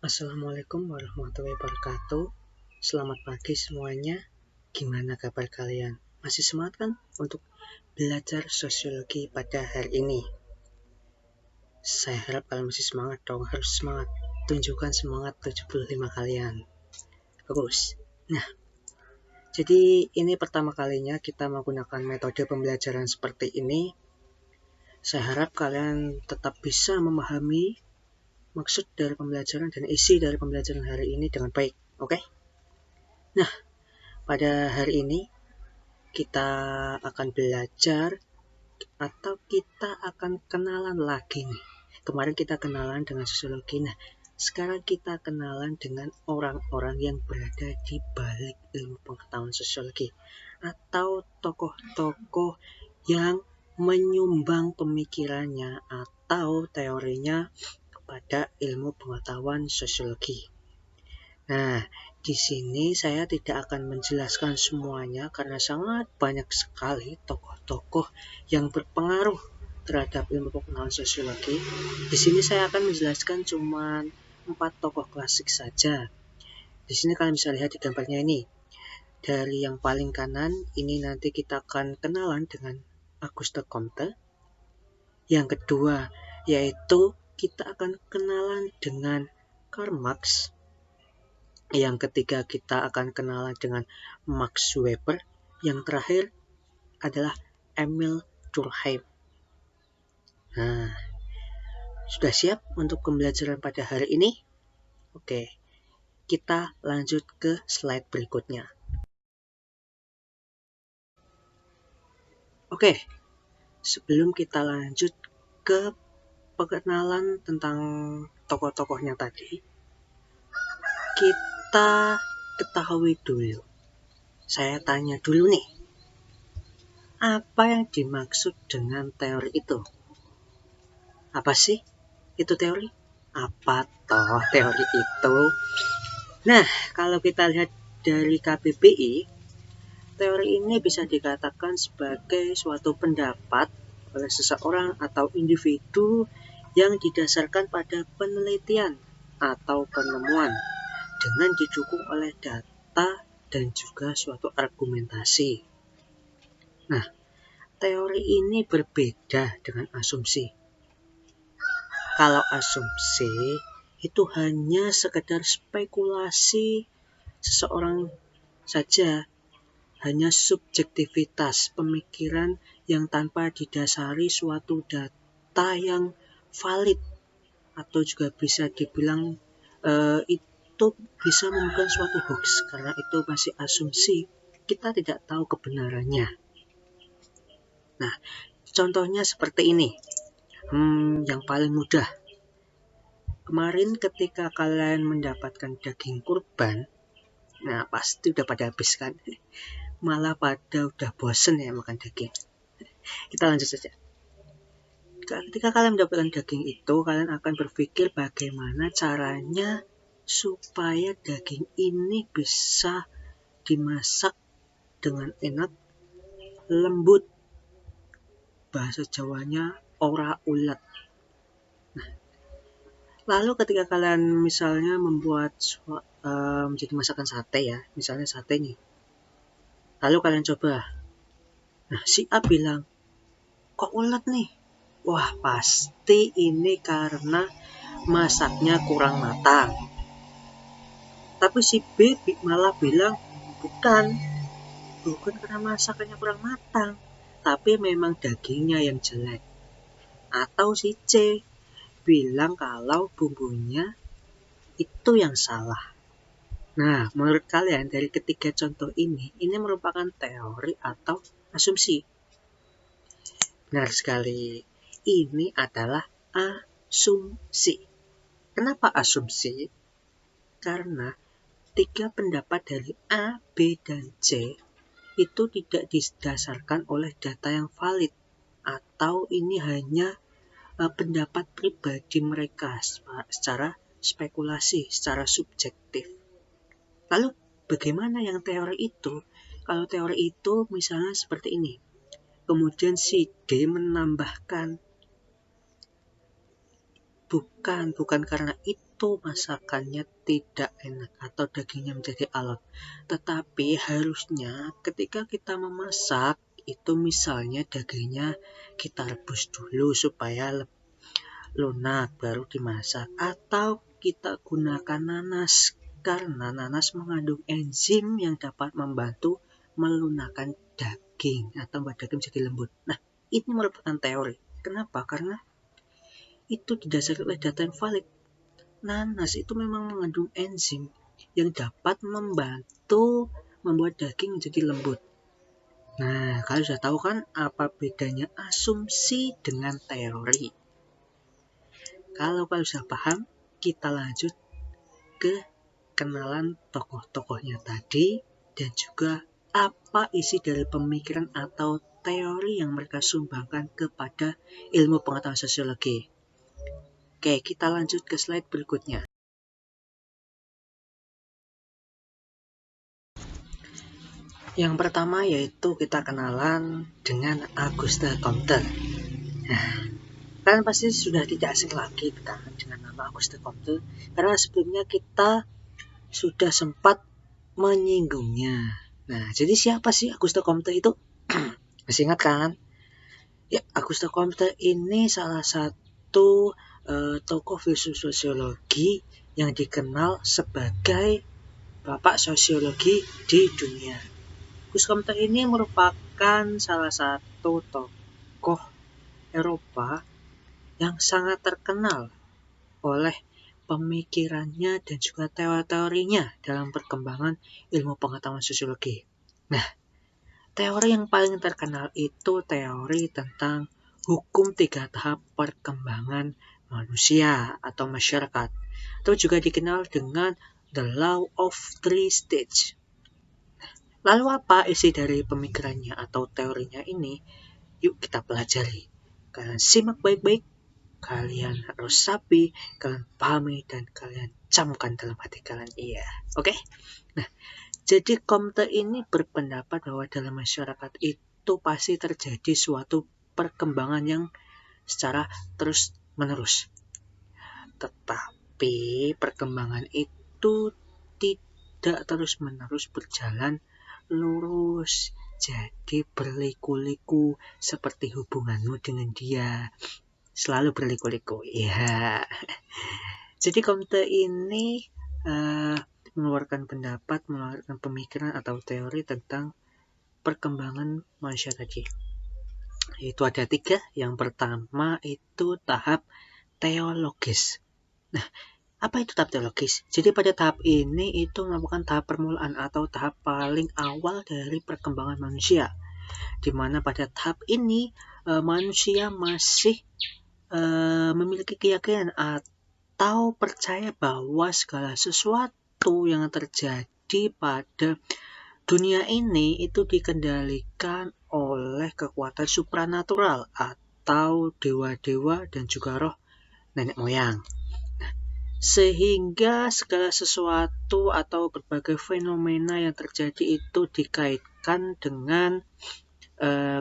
Assalamualaikum warahmatullahi wabarakatuh. Selamat pagi semuanya. Gimana kabar kalian? Masih semangat kan untuk belajar sosiologi pada hari ini? Saya harap kalian masih semangat dong. Harus semangat. Tunjukkan semangat 75 kalian. Bagus. Nah, jadi ini pertama kalinya kita menggunakan metode pembelajaran seperti ini. Saya harap kalian tetap bisa memahami maksud dari pembelajaran dan isi dari pembelajaran hari ini dengan baik. Oke? Nah, pada hari ini kita akan belajar atau kita akan kenalan lagi nih. Kemarin kita kenalan dengan sosiologi. Nah, sekarang kita kenalan dengan orang-orang yang berada di balik ilmu pengetahuan sosiologi atau tokoh-tokoh yang menyumbang pemikirannya atau teorinya kepada ilmu pengetahuan sosiologi. Nah, di sini saya tidak akan menjelaskan semuanya karena sangat banyak sekali tokoh-tokoh yang berpengaruh terhadap ilmu pengetahuan sosiologi. Di sini saya akan menjelaskan cuma 4 tokoh klasik saja. Di sini kalian bisa lihat di gambarnya ini. Dari yang paling kanan, ini nanti kita akan kenalan dengan Auguste Comte. Yang kedua, yaitu kita akan kenalan dengan Karl Marx. Yang ketiga kita akan kenalan dengan Max Weber. Yang terakhir adalah Emil Durkheim. Nah, sudah siap untuk pembelajaran pada hari ini? Oke, kita lanjut ke slide berikutnya. Oke, sebelum kita lanjut ke perkenalan tentang tokoh-tokohnya tadi, kita ketahui dulu. Saya tanya dulu nih, apa yang dimaksud dengan teori itu? Apa sih itu teori? Apa toh teori itu? Nah, kalau kita lihat dari KBBI, teori ini bisa dikatakan sebagai suatu pendapat oleh seseorang atau individu yang didasarkan pada penelitian atau penemuan dengan didukung oleh data dan juga suatu argumentasi. Nah, teori ini berbeda dengan asumsi. Kalau asumsi itu hanya sekedar spekulasi seseorang saja, hanya subjektivitas pemikiran yang tanpa didasari suatu data yang valid, atau juga bisa dibilang itu bisa merupakan suatu hoax karena itu masih asumsi, kita tidak tahu kebenarannya. Nah, contohnya seperti ini. Yang paling mudah. Kemarin ketika kalian mendapatkan daging kurban, nah pasti udah pada habis kan? Malah pada udah bosen ya makan daging. Kita lanjut saja. Ketika kalian mendapatkan daging itu, kalian akan berpikir bagaimana caranya supaya daging ini bisa dimasak dengan enak, lembut. Bahasa Jawanya ora ulet. Nah, lalu ketika kalian misalnya membuat menjadi masakan sate ya, misalnya sate nih. Lalu kalian coba. Nah, si A bilang, kok ulet nih? Wah, pasti ini karena masaknya kurang matang. Tapi si B malah bilang, bukan karena masakannya kurang matang, tapi memang dagingnya yang jelek. Atau si C bilang kalau bumbunya itu yang salah. Nah, menurut kalian dari ketiga contoh ini merupakan teori atau asumsi? Benar sekali, ini adalah asumsi. Kenapa asumsi? Karena 3 pendapat dari A, B, dan C itu tidak didasarkan oleh data yang valid, atau ini hanya pendapat pribadi mereka secara spekulasi, secara subjektif. Lalu bagaimana yang teori itu? Kalau teori itu misalnya seperti ini. Kemudian si D menambahkan bukan karena itu masakannya tidak enak atau dagingnya menjadi alot. Tetapi harusnya ketika kita memasak, itu misalnya dagingnya kita rebus dulu supaya lunak baru dimasak. Atau kita gunakan nanas, karena nanas mengandung enzim yang dapat membantu melunakkan daging atau membuat daging jadi lembut. Nah, ini merupakan teori. Kenapa? Karena itu didasari oleh data yang valid. Nanas itu memang mengandung enzim yang dapat membantu membuat daging menjadi lembut. Nah, kalian sudah tahu kan apa bedanya asumsi dengan teori? Kalau kalian sudah paham, kita lanjut ke kenalan tokoh-tokohnya tadi dan juga apa isi dari pemikiran atau teori yang mereka sumbangkan kepada ilmu pengetahuan sosiologi. Oke, kita lanjut ke slide berikutnya. Yang pertama yaitu kita kenalan dengan Auguste Comte. Nah, kalian pasti sudah tidak asing lagi dengan nama Auguste Comte karena sebelumnya kita sudah sempat menyinggungnya. Nah, jadi siapa sih Auguste Comte itu? Masih ingat kan? Ya, Auguste Comte ini salah satu tokoh filsuf sosiologi yang dikenal sebagai bapak sosiologi di dunia. Auguste Comte ini merupakan salah satu tokoh Eropa yang sangat terkenal oleh pemikirannya dan juga teori-teorinya dalam perkembangan ilmu pengetahuan sosiologi. Nah, teori yang paling terkenal itu teori tentang hukum 3 tahap perkembangan manusia atau masyarakat, atau juga dikenal dengan the law of 3 stages. Lalu apa isi dari pemikirannya atau teorinya ini? Yuk kita pelajari. Kalian simak baik-baik, kalian harus sapi, kalian pahami, dan kalian camkan dalam hati kalian. Iya, oke? Nah, jadi Comte ini berpendapat bahwa dalam masyarakat itu pasti terjadi suatu perkembangan yang secara terus-menerus. Tetapi perkembangan itu tidak terus-menerus berjalan lurus. Jadi berliku-liku seperti hubunganmu dengan dia. Selalu berliku-liku. Ya. Jadi Comte ini mengeluarkan pendapat, mengeluarkan pemikiran atau teori tentang perkembangan manusia tadi. Itu ada 3. Yang pertama itu tahap teologis. Nah, apa itu tahap teologis? Jadi pada tahap ini itu merupakan tahap permulaan atau tahap paling awal dari perkembangan manusia. Di mana pada tahap ini manusia masih memiliki keyakinan atau percaya bahwa segala sesuatu yang terjadi pada dunia ini itu dikendalikan oleh kekuatan supranatural atau dewa-dewa dan juga roh nenek moyang. Sehingga segala sesuatu atau berbagai fenomena yang terjadi itu dikaitkan dengan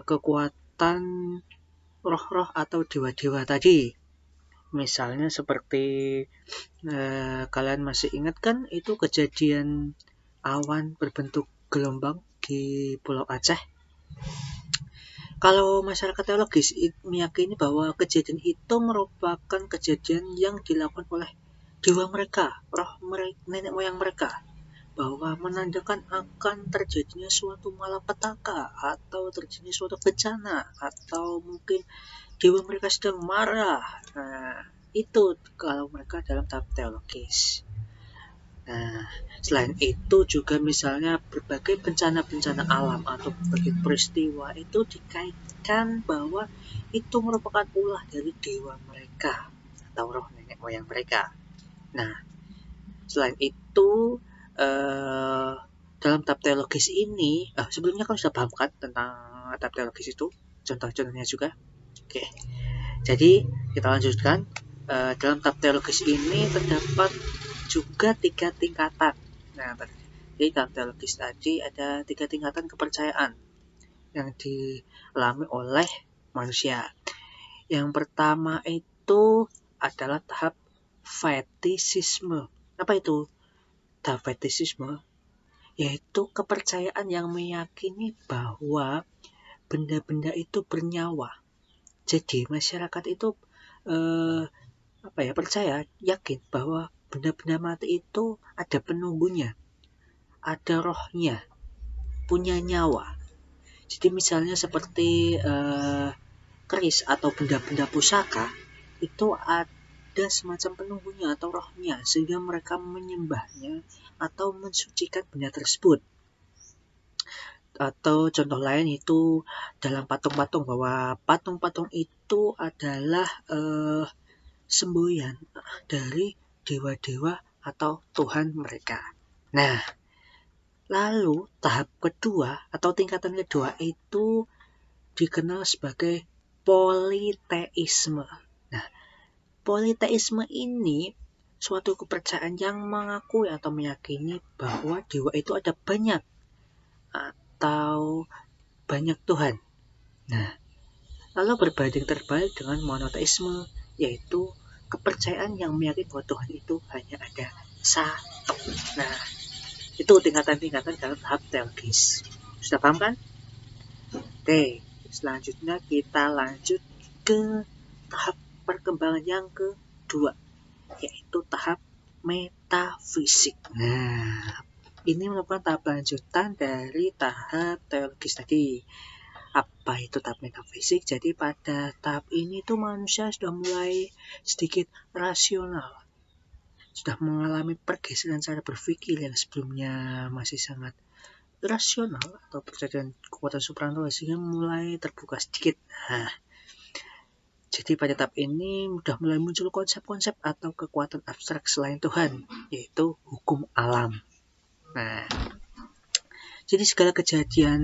kekuatan roh-roh atau dewa-dewa tadi. Misalnya seperti kalian masih ingat kan itu kejadian awan berbentuk gelombang di Pulau Aceh. Kalau masyarakat teologis meyakini bahwa kejadian itu merupakan kejadian yang dilakukan oleh dewa mereka, roh nenek moyang mereka, bahwa menandakan akan terjadinya suatu malapetaka atau terjadinya suatu bencana atau mungkin dewa mereka sedang marah. Nah, itu kalau mereka dalam tahap teologis. Nah, selain itu juga misalnya berbagai bencana-bencana alam atau berbagai peristiwa itu dikaitkan bahwa itu merupakan ulah dari dewa mereka atau roh nenek moyang mereka. Nah, selain itu dalam tahap teologis ini, sebelumnya kan sudah paham kan tentang tahap teologis itu, contoh-contohnya juga. Oke, jadi kita lanjutkan. Dalam tahap teologis ini terdapat juga 3 tingkatan. Nah, jadi dalam teologis tadi ada 3 tingkatan kepercayaan yang dialami oleh manusia. Yang pertama itu adalah tahap fetisisme. Apa itu tahap fetisisme? Yaitu kepercayaan yang meyakini bahwa benda-benda itu bernyawa. Jadi masyarakat itu percaya, yakin bahwa benda-benda mati itu ada penunggunya, ada rohnya, punya nyawa. Jadi misalnya seperti keris atau benda-benda pusaka itu ada semacam penunggunya atau rohnya, sehingga mereka menyembahnya atau mensucikan benda tersebut. Atau contoh lain itu dalam patung-patung, bahwa patung-patung itu adalah semboyan dari dewa-dewa atau Tuhan mereka. Nah, lalu tahap kedua atau tingkatan kedua itu dikenal sebagai politeisme. Nah, politeisme ini suatu kepercayaan yang mengakui atau meyakini bahwa dewa itu ada banyak atau banyak Tuhan. Nah, lalu berbanding terbalik dengan monoteisme, yaitu kepercayaan yang meyakini bahwa Tuhan itu hanya ada satu. Nah, itu tingkatan-tingkatan dalam tahap teologis. Sudah paham kan? Oke, selanjutnya kita lanjut ke tahap perkembangan yang kedua, yaitu tahap metafisik. Nah, ini merupakan tahap lanjutan dari tahap teologis tadi. Apa itu tahap metafisik? Jadi pada tahap ini tuh manusia sudah mulai sedikit rasional, sudah mengalami pergeseran cara berpikir yang sebelumnya masih sangat rasional atau percaya dengan kekuatan supranatural, sehingga mulai terbuka sedikit. Nah, jadi pada tahap ini sudah mulai muncul konsep-konsep atau kekuatan abstrak selain Tuhan, yaitu hukum alam. Nah, jadi segala kejadian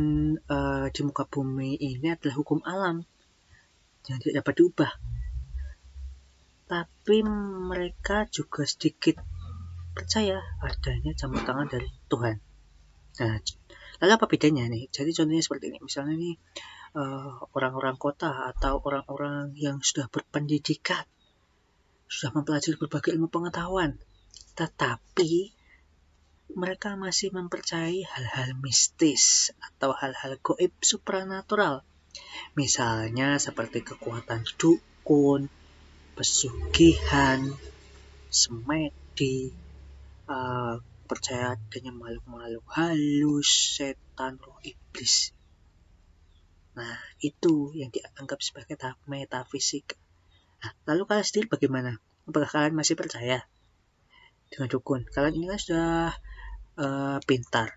di muka bumi ini adalah hukum alam yang tidak dapat diubah. Tapi mereka juga sedikit percaya adanya campur tangan dari Tuhan. Nah, lalu apa bedanya nih? Jadi contohnya seperti ini. Misalnya nih, orang-orang kota atau orang-orang yang sudah berpendidikan, sudah mempelajari berbagai ilmu pengetahuan, tetapi mereka masih mempercayai hal-hal mistis atau hal-hal gaib supranatural. Misalnya seperti kekuatan dukun, pesugihan, semedi, percaya adanya makhluk-makhluk halus, setan, roh iblis. Nah, itu yang dianggap sebagai tahap metafisik. Nah, lalu kalian sendiri bagaimana? Apakah kalian masih percaya dengan dukun? Kalian ini kan sudah pintar,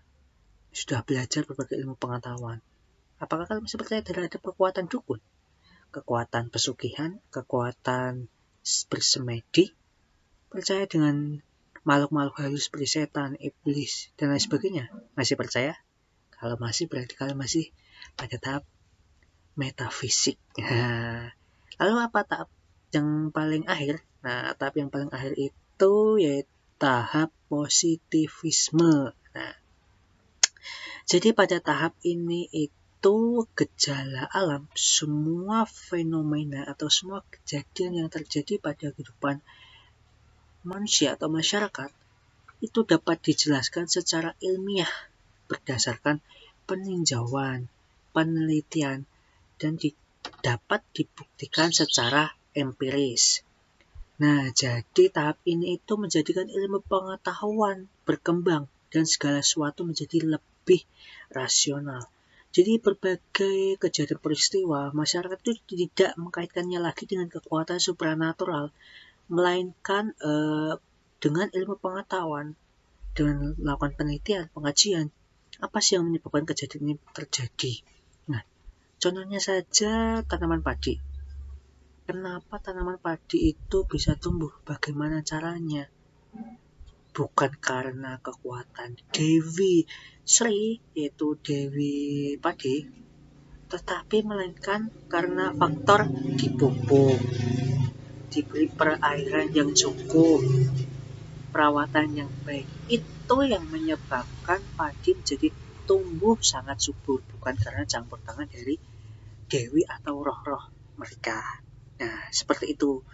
sudah belajar berbagai ilmu pengetahuan. Apakah kalian masih percaya terhadap kekuatan dukun, kekuatan pesugihan, kekuatan bersemedi, percaya dengan makhluk-makhluk halus seperti setan, iblis, dan lain sebagainya? Masih percaya? Kalau masih, berarti kalian masih pada tahap metafisik. Nah, lalu apa tahap yang paling akhir? Nah, tahap yang paling akhir itu yaitu tahap positivisme. Nah, jadi pada tahap ini itu gejala alam, semua fenomena atau semua kejadian yang terjadi pada kehidupan manusia atau masyarakat itu dapat dijelaskan secara ilmiah berdasarkan peninjauan, penelitian, dan dapat dibuktikan secara empiris. Nah, jadi tahap ini itu menjadikan ilmu pengetahuan berkembang dan segala sesuatu menjadi lebih rasional. Jadi berbagai kejadian peristiwa, masyarakat itu tidak mengkaitkannya lagi dengan kekuatan supranatural, melainkan dengan ilmu pengetahuan, dengan melakukan penelitian, pengajian, apa sih yang menyebabkan kejadian ini terjadi. Nah, contohnya saja tanaman padi. Kenapa tanaman padi itu bisa tumbuh? Bagaimana caranya? Bukan karena kekuatan Dewi Sri, yaitu Dewi Padi, tetapi melainkan karena faktor dipupuk, diberi perairan yang cukup, perawatan yang baik. Itu yang menyebabkan padi menjadi tumbuh sangat subur, bukan karena campur tangan dari dewi atau roh-roh mereka. Nah, seperti itu.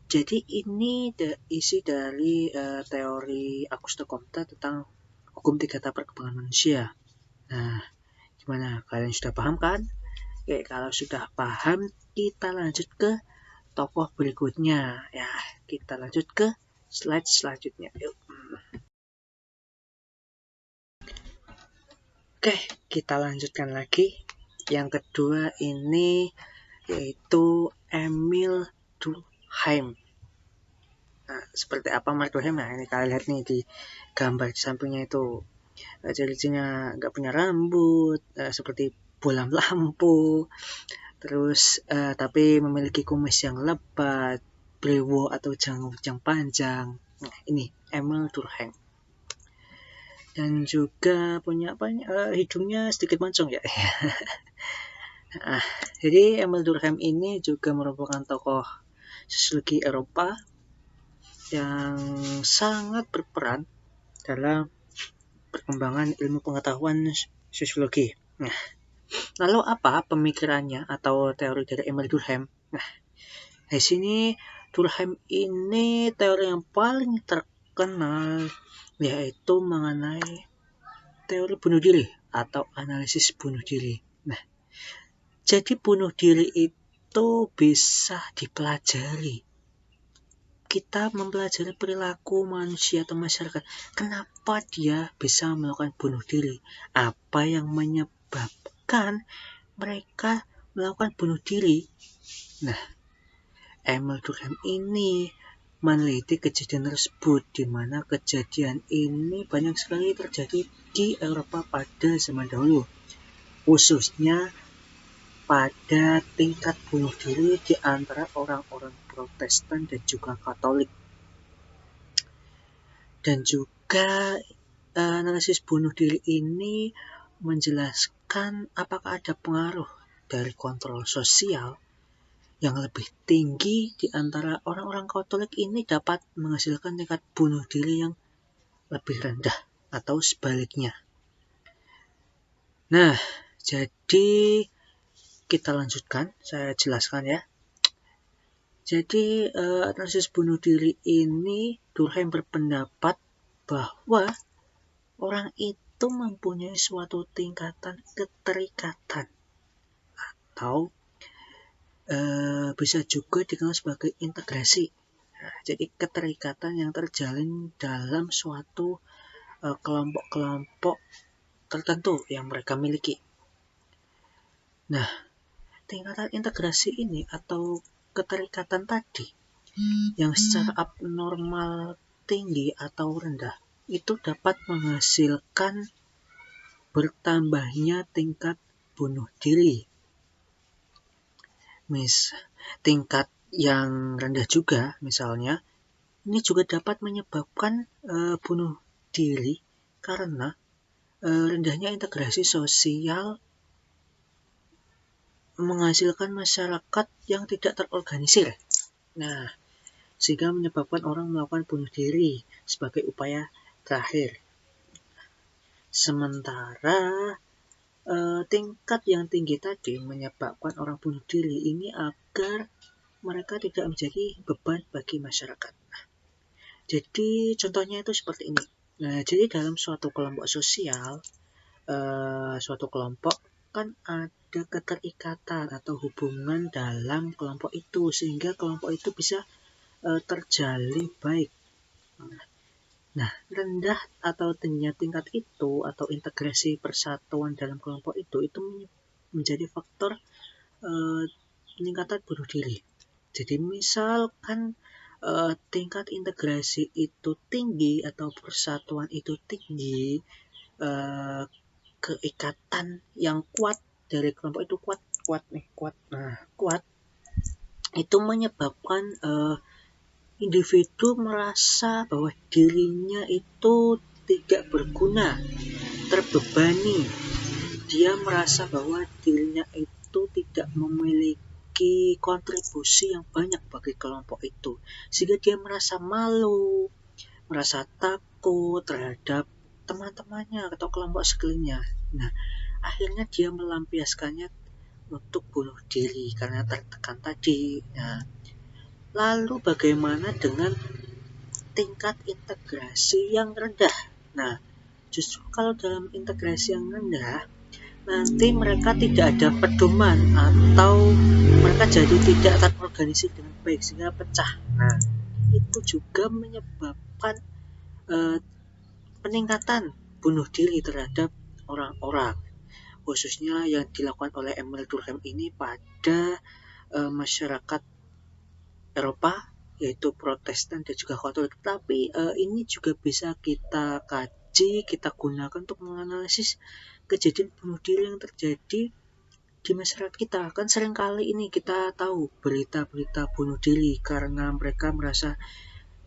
Jadi ini isi dari teori Augusto Comte tentang hukum 3 tahap perkembangan manusia. Nah, gimana? Kalian sudah paham kan? Oke, kalau sudah paham, kita lanjut ke tokoh berikutnya. Ya, kita lanjut ke slide selanjutnya. Yuk. Oke, kita lanjutkan lagi. Yang kedua ini yaitu Emil Durkheim. Nah, seperti apa Mark Durkheim? Nah, ini kalian lihat nih di gambar di sampingnya itu. Ciri-cirinya nggak punya rambut, seperti bolam lampu, terus tapi memiliki kumis yang lebat, brewo atau janggut panjang. Nah, ini Emil Durkheim. Dan juga punya hidungnya sedikit mancung ya. Nah, jadi Emil Durkheim ini juga merupakan tokoh sosiologi Eropa yang sangat berperan dalam perkembangan ilmu pengetahuan sosiologi. Nah, lalu apa pemikirannya atau teori dari Emil Durkheim? Nah, di sini Durkheim ini teori yang paling terkenal yaitu mengenai teori bunuh diri atau analisis bunuh diri. Nah, jadi bunuh diri itu bisa dipelajari. Kita mempelajari perilaku manusia atau masyarakat. Kenapa dia bisa melakukan bunuh diri? Apa yang menyebabkan mereka melakukan bunuh diri? Nah, Emil Durkheim ini meneliti kejadian tersebut, di mana kejadian ini banyak sekali terjadi di Eropa pada zaman dahulu, khususnya pada tingkat bunuh diri di antara orang-orang Protestan dan juga Katolik. Dan juga analisis bunuh diri ini menjelaskan apakah ada pengaruh dari kontrol sosial yang lebih tinggi di antara orang-orang Katolik ini dapat menghasilkan tingkat bunuh diri yang lebih rendah atau sebaliknya. Nah, jadi kita lanjutkan, saya jelaskan ya. Jadi analisis bunuh diri ini Durkheim berpendapat bahwa orang itu mempunyai suatu tingkatan keterikatan atau bisa juga dikenal sebagai integrasi. Nah, jadi keterikatan yang terjalin dalam suatu kelompok-kelompok tertentu yang mereka miliki. Nah, tingkatan integrasi ini atau keterikatan tadi yang secara abnormal tinggi atau rendah itu dapat menghasilkan bertambahnya tingkat bunuh diri. Tingkat yang rendah juga misalnya ini juga dapat menyebabkan bunuh diri karena rendahnya integrasi sosial menghasilkan masyarakat yang tidak terorganisir. Nah, sehingga menyebabkan orang melakukan bunuh diri sebagai upaya terakhir. Sementara tingkat yang tinggi tadi menyebabkan orang bunuh diri ini agar mereka tidak menjadi beban bagi masyarakat. Jadi contohnya itu seperti ini. Nah, jadi dalam suatu kelompok sosial, suatu kelompok kan ada keterikatan atau hubungan dalam kelompok itu sehingga kelompok itu bisa terjalin baik. Nah, rendah atau tingginya tingkat itu atau integrasi persatuan dalam kelompok itu menjadi faktor peningkatan bunuh diri. Jadi misalkan tingkat integrasi itu tinggi atau persatuan itu tinggi, keikatan yang kuat dari kelompok itu kuat. Nah, kuat itu menyebabkan individu merasa bahwa dirinya itu tidak berguna, terbebani. Dia merasa bahwa dirinya itu tidak memiliki kontribusi yang banyak bagi kelompok itu, sehingga dia merasa malu, merasa takut terhadap teman-temannya atau kelompok sekelilingnya. Nah, akhirnya dia melampiaskannya untuk bunuh diri karena tertekan tadi. Nah, Lalu bagaimana dengan tingkat integrasi yang rendah? Nah, justru kalau dalam integrasi yang rendah, nanti mereka tidak ada pedoman atau mereka jadi tidak terorganisir dengan baik sehingga pecah. Nah, itu juga menyebabkan peningkatan bunuh diri terhadap orang-orang, khususnya yang dilakukan oleh Emil Durkheim ini pada masyarakat Eropa, yaitu Protestan dan juga Katolik. Tapi ini juga bisa kita kaji, kita gunakan untuk menganalisis kejadian bunuh diri yang terjadi di masyarakat kita. Kan seringkali ini kita tahu berita-berita bunuh diri karena mereka merasa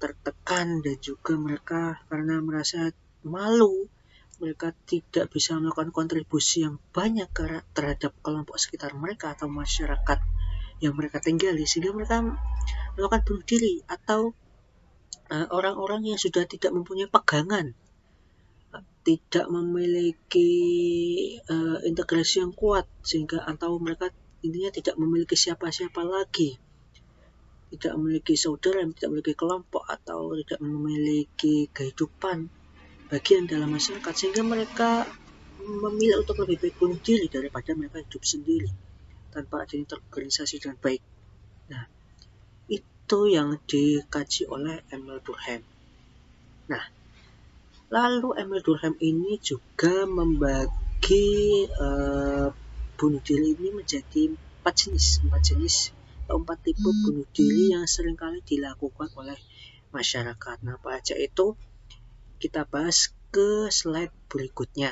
tertekan dan juga mereka karena merasa malu, mereka tidak bisa melakukan kontribusi yang banyak terhadap kelompok sekitar mereka atau masyarakat yang mereka tinggali, sehingga mereka melakukan bunuh diri. Atau orang-orang yang sudah tidak mempunyai pegangan, tidak memiliki integrasi yang kuat, sehingga atau mereka intinya tidak memiliki siapa-siapa lagi, tidak memiliki saudara, tidak memiliki kelompok, atau tidak memiliki kehidupan bagian dalam masyarakat, sehingga mereka memilih untuk lebih baik bunuh diri daripada mereka hidup sendiri tanpa adanya terorganisasi dengan baik. Nah, itu yang dikaji oleh Emil Durkheim. Nah, lalu Emil Durkheim ini juga membagi bunuh diri ini menjadi 4 jenis atau 4 tipe bunuh diri yang seringkali dilakukan oleh masyarakat. Nah, apa aja itu? Kita bahas ke slide berikutnya.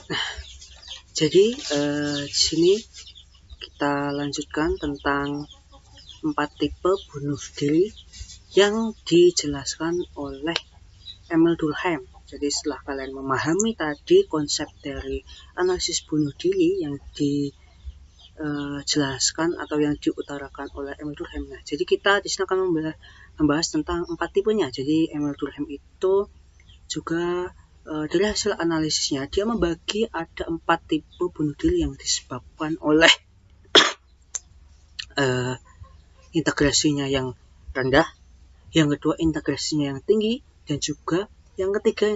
Nah, jadi di sini kita lanjutkan tentang 4 tipe bunuh diri yang dijelaskan oleh Emil Durkheim. Jadi setelah kalian memahami tadi konsep dari analisis bunuh diri yang dijelaskan atau yang diutarakan oleh Emil Durkheim. Nah, jadi kita di sini akan membahas tentang 4 tipenya. Jadi Emil Durkheim itu juga dari hasil analisisnya dia membagi ada 4 tipe bunuh diri yang disebabkan oleh integrasinya yang rendah, yang kedua integrasinya yang tinggi, dan juga yang ketiga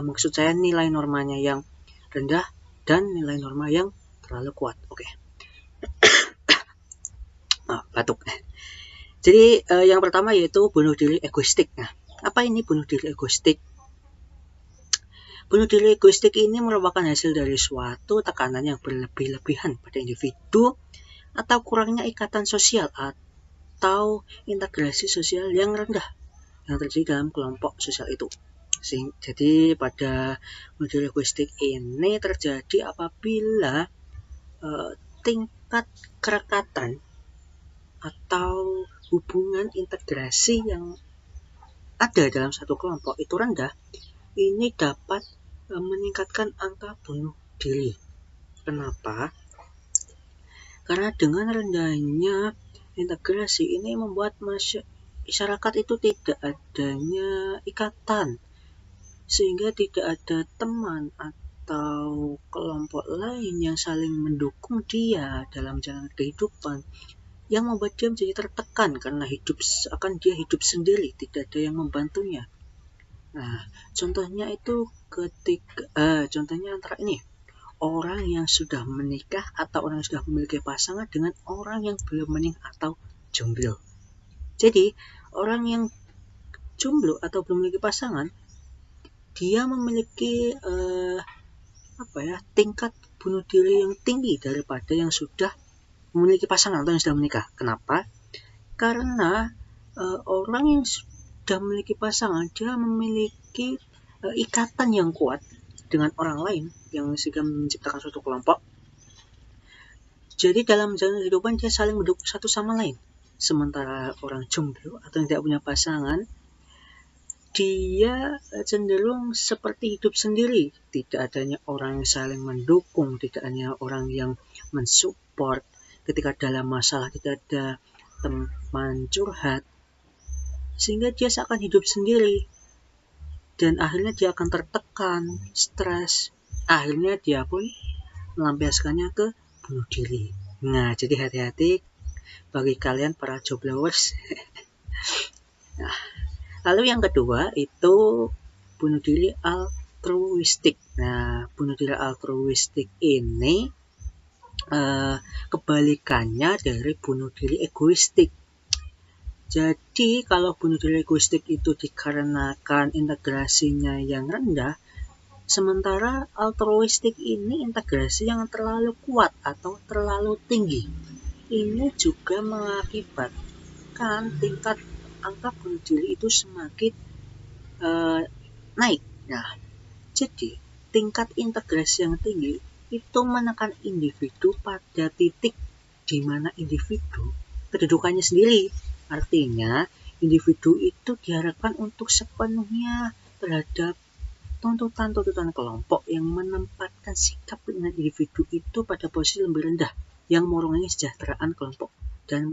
maksud saya nilai normanya yang rendah dan nilai norma yang terlalu kuat. Oke. Batuk. Jadi yang pertama yaitu bunuh diri egoistik. Nah, apa ini bunuh diri egoistik? Bunuh diri egoistik ini merupakan hasil dari suatu tekanan yang berlebih-lebihan pada individu atau kurangnya ikatan sosial atau integrasi sosial yang rendah yang terjadi dalam kelompok sosial itu. Jadi pada bunuh diri egoistik ini terjadi apabila tingkat kerekatan atau hubungan integrasi yang ada dalam satu kelompok itu rendah. Ini dapat meningkatkan angka bunuh diri. Kenapa? Karena dengan rendahnya integrasi ini membuat masyarakat itu tidak adanya ikatan, sehingga tidak ada teman atau kelompok lain yang saling mendukung dia dalam jalan kehidupan, yang membuat dia menjadi tertekan karena dia hidup sendiri, tidak ada yang membantunya. Nah, contohnya antara ini, orang yang sudah menikah atau orang yang sudah memiliki pasangan dengan orang yang belum menikah atau jomblo. Jadi, orang yang jomblo atau belum memiliki pasangan, dia memiliki tingkat bunuh diri yang tinggi daripada yang sudah memiliki pasangan atau yang sudah menikah. Kenapa? Karena orang yang sudah memiliki pasangan, dia memiliki ikatan yang kuat dengan orang lain yang sehingga menciptakan suatu kelompok. Jadi dalam jalan kehidupan dia saling mendukung satu sama lain. Sementara orang jomblo atau yang tidak punya pasangan, dia cenderung seperti hidup sendiri. Tidak adanya orang yang saling mendukung, tidak adanya orang yang mensupport. Ketika dalam masalah tidak ada teman curhat, sehingga dia seakan hidup sendiri. Dan akhirnya dia akan tertekan, stres. Akhirnya dia pun melampiaskannya ke bunuh diri. Nah, jadi hati-hati bagi kalian para joblowers. Nah, lalu yang kedua itu bunuh diri altruistik. Nah, bunuh diri altruistik ini kebalikannya dari bunuh diri egoistik. Jadi kalau bunuh diri egoistik itu dikarenakan integrasinya yang rendah, sementara altruistik ini integrasi yang terlalu kuat atau terlalu tinggi. Ini juga mengakibatkan tingkat angka bunuh diri itu semakin naik. Nah, jadi tingkat integrasi yang tinggi itu menekan individu pada titik di mana individu kedudukannya sendiri. Artinya, individu itu diharapkan untuk sepenuhnya terhadap tuntutan-tuntutan kelompok yang menempatkan sikap dengan individu itu pada posisi lebih rendah, yang mengurangi kesejahteraan kelompok dan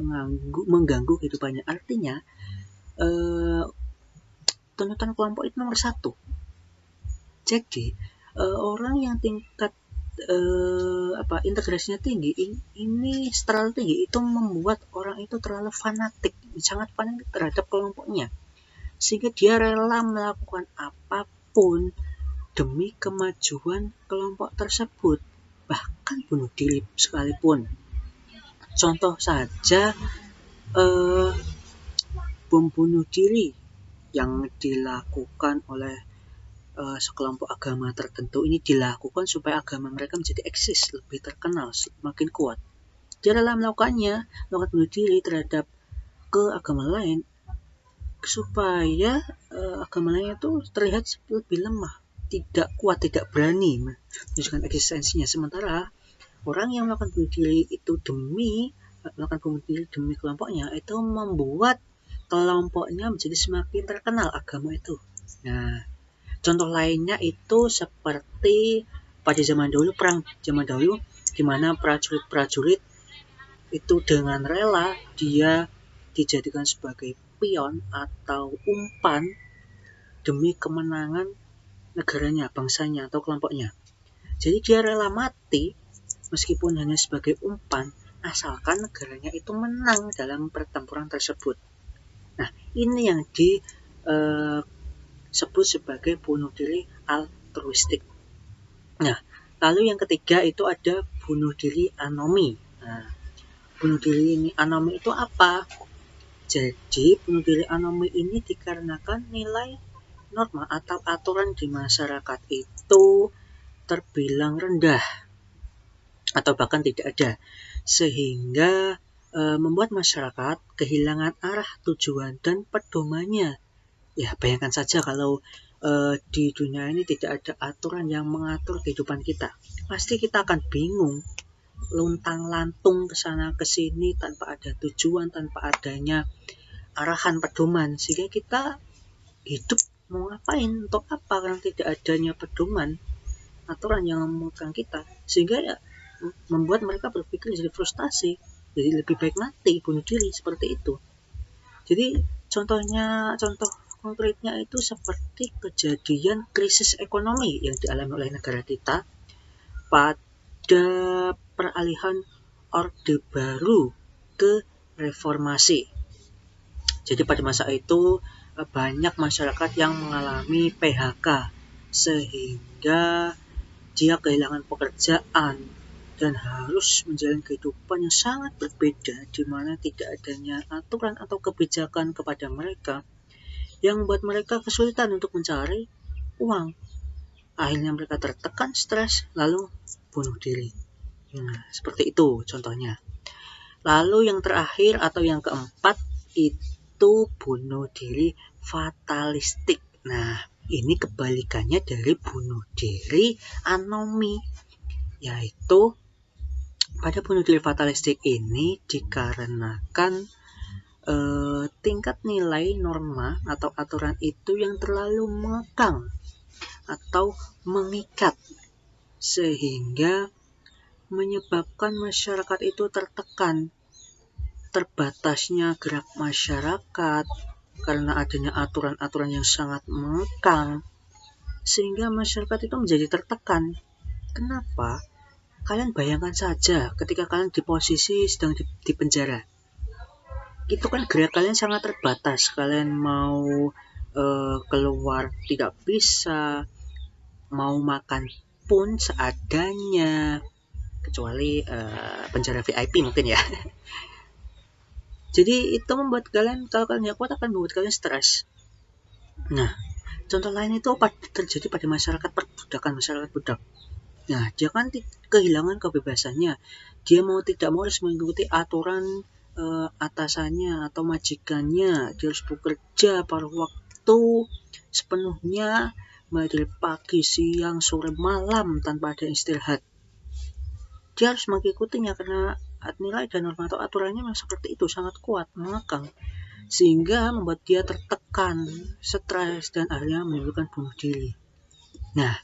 mengganggu kehidupannya. Artinya, tuntutan kelompok itu nomor satu. Jadi, orang yang tingkat integrasinya tinggi ini terlalu tinggi itu membuat orang itu terlalu fanatik, sangat fanatik terhadap kelompoknya, sehingga dia rela melakukan apapun demi kemajuan kelompok tersebut, bahkan bunuh diri sekalipun. Contoh saja bom bunuh diri yang dilakukan oleh sekelompok agama tertentu ini dilakukan supaya agama mereka menjadi eksis, lebih terkenal, semakin kuat. Dia rela melakukan bunuh diri terhadap ke agama lain supaya agama lain itu terlihat lebih lemah, tidak kuat, tidak berani menunjukkan eksistensinya. Sementara orang yang melakukan bunuh diri itu melakukan bunuh diri demi kelompoknya, itu membuat kelompoknya menjadi semakin terkenal agama itu. Nah, contoh lainnya itu seperti pada zaman dahulu, perang zaman dahulu, di mana prajurit-prajurit itu dengan rela dia dijadikan sebagai pion atau umpan demi kemenangan negaranya, bangsanya, atau kelompoknya. Jadi dia rela mati meskipun hanya sebagai umpan, asalkan negaranya itu menang dalam pertempuran tersebut. Nah, ini yang disebut sebagai bunuh diri altruistik. Nah, lalu yang ketiga itu ada bunuh diri anomi. Nah, bunuh diri ini anomi itu apa? Jadi, bunuh diri anomi ini dikarenakan nilai norma atau aturan di masyarakat itu terbilang rendah atau bahkan tidak ada, sehingga membuat masyarakat kehilangan arah, tujuan, dan pedomannya. Ya, bayangkan saja kalau di dunia ini tidak ada aturan yang mengatur kehidupan kita. Pasti kita akan bingung, luntang-lantung ke sana ke sini tanpa ada tujuan, tanpa adanya arahan pedoman, sehingga kita hidup mau ngapain, untuk apa, karena tidak adanya pedoman, aturan yang memudahkan kita, sehingga ya membuat mereka berpikir jadi frustasi, jadi lebih baik mati, bunuh diri, seperti itu. Jadi contoh konkretnya itu seperti kejadian krisis ekonomi yang dialami oleh negara kita pada peralihan Orde Baru ke reformasi. Jadi pada masa itu banyak masyarakat yang mengalami PHK, sehingga dia kehilangan pekerjaan dan harus menjalani kehidupan yang sangat berbeda, di mana tidak adanya aturan atau kebijakan kepada mereka, yang membuat mereka kesulitan untuk mencari uang. Akhirnya mereka tertekan, stres, lalu bunuh diri. Nah, seperti itu contohnya. Lalu yang terakhir atau yang keempat itu bunuh diri fatalistik. Nah, ini kebalikannya dari bunuh diri anomi, yaitu pada bunuh diri fatalistik ini dikarenakan tingkat nilai norma atau aturan itu yang terlalu mengekang atau mengikat, sehingga menyebabkan masyarakat itu tertekan, terbatasnya gerak masyarakat karena adanya aturan-aturan yang sangat mengekang, sehingga masyarakat itu menjadi tertekan. Kenapa? Kalian bayangkan saja ketika kalian di posisi sedang di penjara. Itu kan gerak kalian sangat terbatas. Kalian mau keluar tidak bisa, mau makan pun seadanya, kecuali penjara VIP mungkin ya. Jadi itu membuat kalian, kalau kalian nggak kuat, akan membuat kalian stres. Nah, contoh lain itu terjadi pada masyarakat perbudakan, masyarakat budak. Nah, dia kan kehilangan kebebasannya. Dia mau tidak mau harus mengikuti aturan atasannya atau majikannya. Dia harus bekerja pada waktu sepenuhnya, mulai dari pagi, siang, sore, malam tanpa ada istirahat. Dia harus mengikutinya karena nilai dan norma atau aturannya memang seperti itu, sangat kuat, mengekang, sehingga membuat dia tertekan, stres, dan akhirnya menimbulkan bunuh diri. Nah,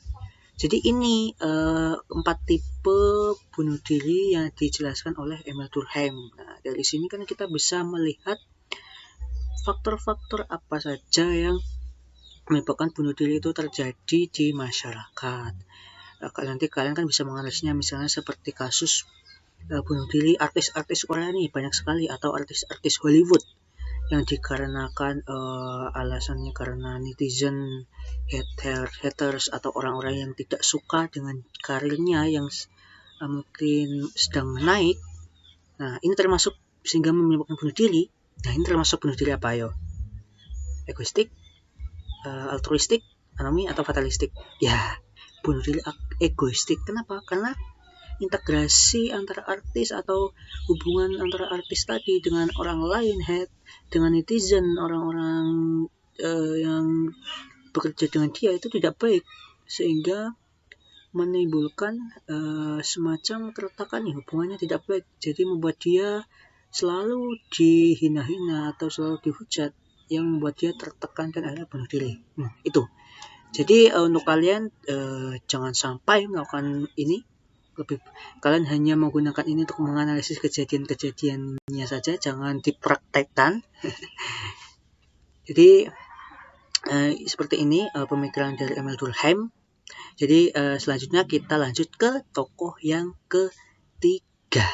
jadi ini 4 tipe bunuh diri yang dijelaskan oleh Emil Durkheim. Nah, dari sini kan kita bisa melihat faktor-faktor apa saja yang menyebabkan bunuh diri itu terjadi di masyarakat. Nanti kalian kan bisa menganalisnya, misalnya seperti kasus bunuh diri artis-artis Korea nih, banyak sekali, atau artis-artis Hollywood yang dikarenakan alasannya karena netizen, haters atau orang-orang yang tidak suka dengan karirnya yang mungkin sedang naik. Nah, ini termasuk sehingga menyebabkan bunuh diri. Nah, ini termasuk bunuh diri apa ayo? Egoistik, altruistik, anomi, atau fatalistik? Ya, bunuh diri egoistik. Kenapa? Karena integrasi antara artis atau hubungan antara artis tadi dengan orang lain, dengan netizen, orang-orang yang bekerja dengan dia itu tidak baik, sehingga menimbulkan semacam keretakan, hubungannya tidak baik. Jadi membuat dia selalu dihina-hina atau selalu dihujat, yang membuat dia tertekan dan akhirnya bunuh diri. Itu. Jadi untuk kalian jangan sampai melakukan ini. Kalian hanya menggunakan ini untuk menganalisis kejadian-kejadiannya saja, jangan dipraktekkan. Jadi seperti ini pemikiran dari Emil Durkheim. Jadi selanjutnya kita lanjut ke tokoh yang ketiga.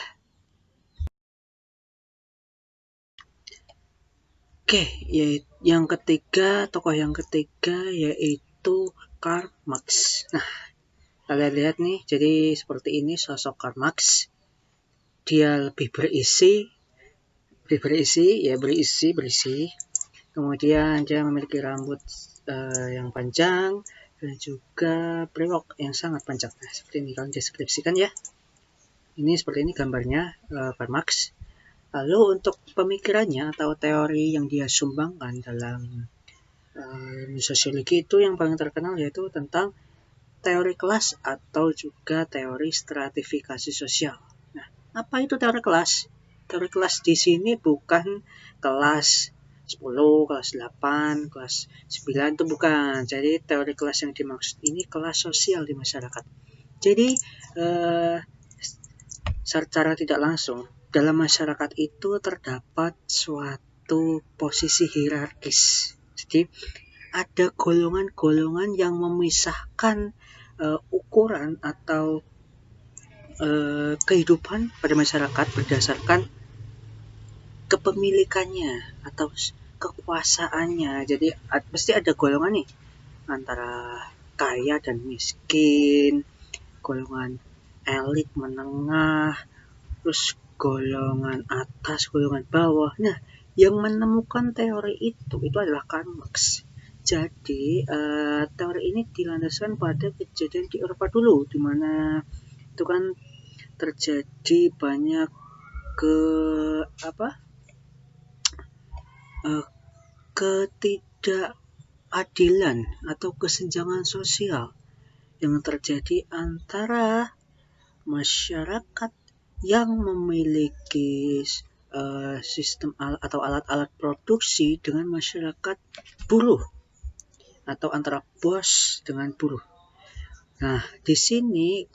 Oke, yang ketiga, tokoh yang ketiga yaitu Karl Marx. Nah, kalian lihat nih, jadi seperti ini sosok Karl Marx. Dia lebih berisi. Kemudian dia memiliki rambut yang panjang dan juga brewok yang sangat panjang. Nah, seperti ini kalian deskripsikan ya. Ini seperti ini gambarnya Karl Marx. Lalu untuk pemikirannya atau teori yang dia sumbangkan dalam sosiologi itu yang paling terkenal yaitu tentang teori kelas atau juga teori stratifikasi sosial. Nah, apa itu teori kelas? Teori kelas di sini bukan kelas 10, kelas 8, kelas 9, itu bukan. Jadi teori kelas yang dimaksud ini kelas sosial di masyarakat. Jadi secara tidak langsung dalam masyarakat itu terdapat suatu posisi hierarkis. Jadi ada golongan-golongan yang memisahkan ukuran atau kehidupan pada masyarakat berdasarkan kepemilikannya atau kekuasaannya. Jadi pasti ada golongan nih antara kaya dan miskin, golongan elit menengah, terus golongan atas, golongan bawah. Nah, yang menemukan teori itu adalah Karl Marx. Jadi teori ini dilandaskan pada kejadian di Eropa dulu, di mana itu kan terjadi banyak ketidakadilan atau kesenjangan sosial yang terjadi antara masyarakat yang memiliki sistem atau alat-alat produksi dengan masyarakat buruh atau antara bos dengan buruh. Nah, di sini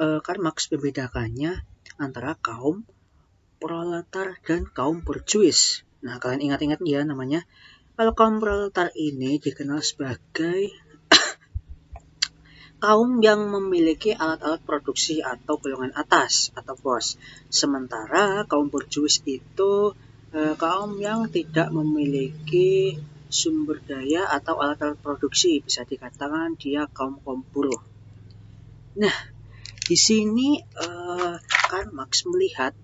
Karl Marx membedakannya antara kaum proletar dan kaum borjuis. Nah, kalian ingat-ingat ya namanya. Kalau kaum proletar ini dikenal sebagai kaum yang memiliki alat-alat produksi atau golongan atas atau bos. Sementara kaum borjuis itu kaum yang tidak memiliki sumber daya atau alat-alat produksi, bisa dikatakan dia kaum buruh. Nah, di sini Karl Marx melihat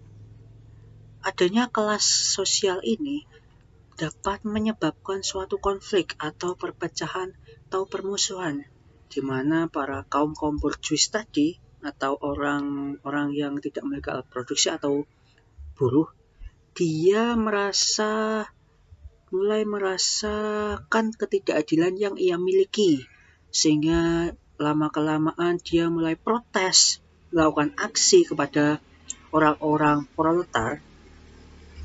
adanya kelas sosial ini dapat menyebabkan suatu konflik atau perpecahan atau permusuhan, di mana para kaum borjuis tadi atau orang-orang yang tidak memiliki alat produksi atau buruh, dia mulai merasakan ketidakadilan yang ia miliki, sehingga lama-kelamaan dia mulai protes, melakukan aksi kepada orang-orang proletar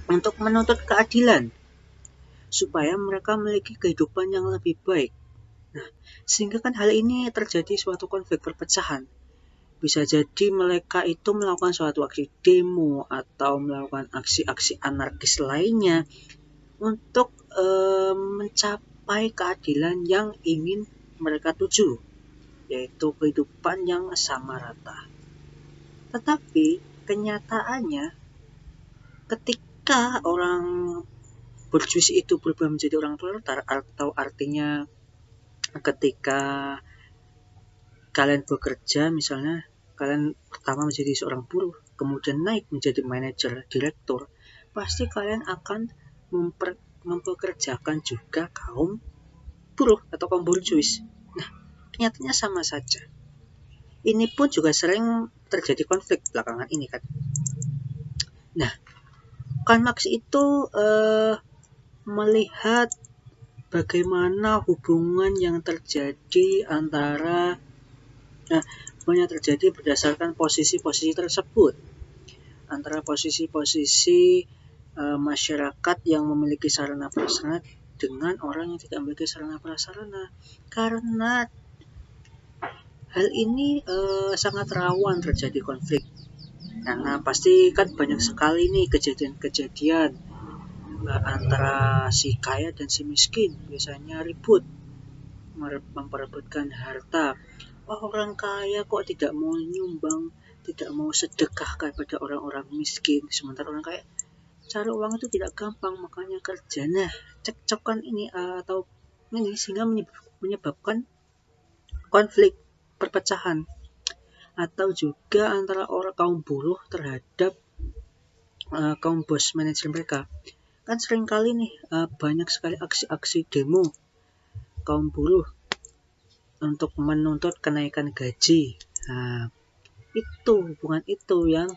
untuk menuntut keadilan supaya mereka memiliki kehidupan yang lebih baik. Nah, sehingga kan hal ini terjadi suatu konflik perpecahan. Bisa jadi mereka itu melakukan suatu aksi demo atau melakukan aksi-aksi anarkis lainnya untuk mencapai keadilan yang ingin mereka tuju, yaitu kehidupan yang sama rata. Tetapi kenyataannya ketika orang borjuis itu berubah menjadi orang proletar, atau artinya ketika kalian bekerja, misalnya kalian pertama menjadi seorang buruh, kemudian naik menjadi manajer, direktur, pasti kalian akan mempekerjakan juga kaum buruh atau kaum borjuis. Nah, kenyataannya sama saja. Ini pun juga sering terjadi konflik belakangan ini kan. Nah, Karl Marx itu melihat bagaimana hubungan yang terjadi berdasarkan posisi-posisi tersebut, antara posisi-posisi masyarakat yang memiliki sarana prasarana dengan orang yang tidak memiliki sarana prasarana, karena hal ini sangat rawan terjadi konflik, karena pasti kan banyak sekali nih kejadian-kejadian antara si kaya dan si miskin, biasanya ribut memperebutkan harta. Orang kaya kok tidak mau nyumbang, tidak mau sedekah kepada orang-orang miskin, sementara orang kaya cari uang itu tidak gampang, makanya kerja. Nah, cekcokan ini atau ini sehingga menyebabkan konflik perpecahan, atau juga antara orang kaum buruh terhadap kaum bos manajer mereka. Kan seringkali nih banyak sekali aksi-aksi demo kaum buruh untuk menuntut kenaikan gaji. Nah, itu hubungan itu yang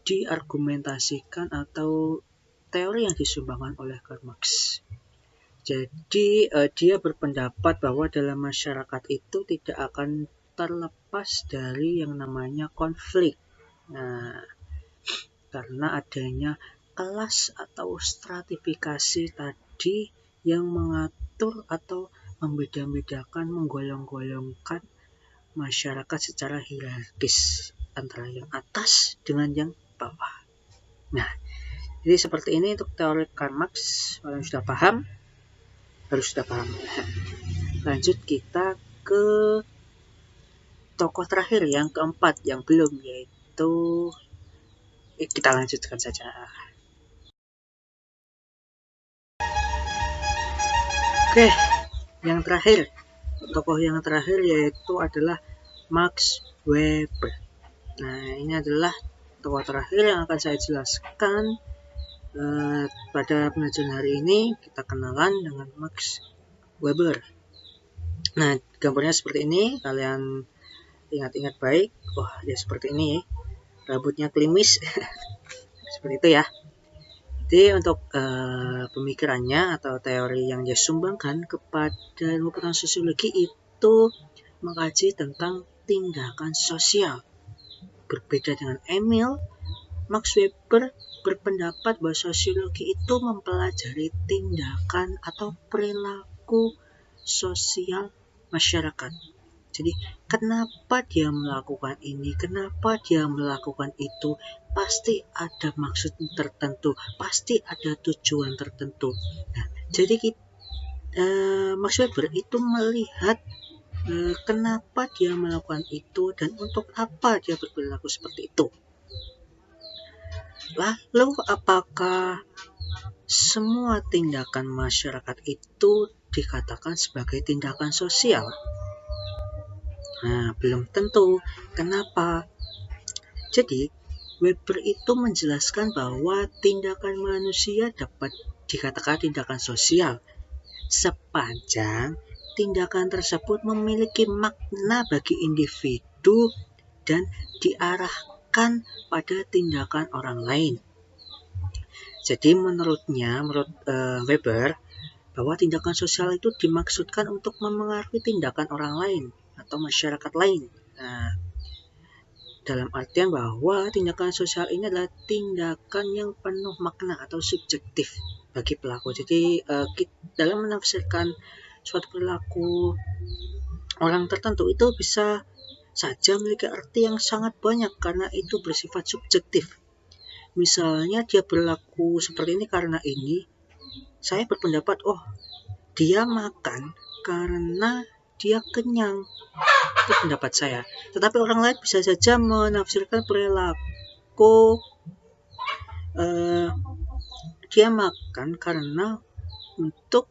diargumentasikan atau teori yang disumbangkan oleh Karl Marx. Jadi dia berpendapat bahwa dalam masyarakat itu tidak akan terlepas dari yang namanya konflik. Nah, karena adanya kelas atau stratifikasi tadi yang mengatur atau membeda-bedakan, menggolong-golongkan masyarakat secara hierarkis antara yang atas dengan yang bawah. Nah, jadi seperti ini untuk teori Karl Marx. Kalau sudah paham, harus sudah paham. Lanjut kita ke tokoh terakhir yang keempat yang belum, yaitu kita lanjutkan saja. Oke, yang terakhir, tokoh yang terakhir yaitu adalah Max Weber. Nah, ini adalah tokoh terakhir yang akan saya jelaskan pada pengajian hari ini. Kita kenalan dengan Max Weber. Nah, gambarnya seperti ini, kalian ingat-ingat baik. Wah, dia seperti ini, rambutnya klimis, seperti itu ya. Jadi untuk pemikirannya atau teori yang dia sumbangkan kepada ilmu pengetahuan sosiologi itu mengkaji tentang tindakan sosial. Berbeda dengan Emil, Max Weber berpendapat bahwa sosiologi itu mempelajari tindakan atau perilaku sosial masyarakat. Jadi kenapa dia melakukan ini, kenapa dia melakukan itu, pasti ada maksud tertentu, pasti ada tujuan tertentu. Nah, jadi Max Weber itu melihat kenapa dia melakukan itu dan untuk apa dia berperilaku seperti itu. Lalu apakah semua tindakan masyarakat itu dikatakan sebagai tindakan sosial? Nah, belum tentu. Kenapa? Jadi, Weber itu menjelaskan bahwa tindakan manusia dapat dikatakan tindakan sosial sepanjang tindakan tersebut memiliki makna bagi individu dan diarahkan pada tindakan orang lain. Jadi menurut Weber, bahwa tindakan sosial itu dimaksudkan untuk memengaruhi tindakan orang lain atau masyarakat lain. Nah, dalam artian bahwa tindakan sosial ini adalah tindakan yang penuh makna atau subjektif bagi pelaku. Jadi dalam menafsirkan suatu perilaku orang tertentu itu bisa saja memiliki arti yang sangat banyak karena itu bersifat subjektif. Misalnya dia berlaku seperti ini karena ini, saya berpendapat, oh dia makan karena dia kenyang. Itu pendapat saya. Tetapi orang lain bisa saja menafsirkan perilaku dia makan karena untuk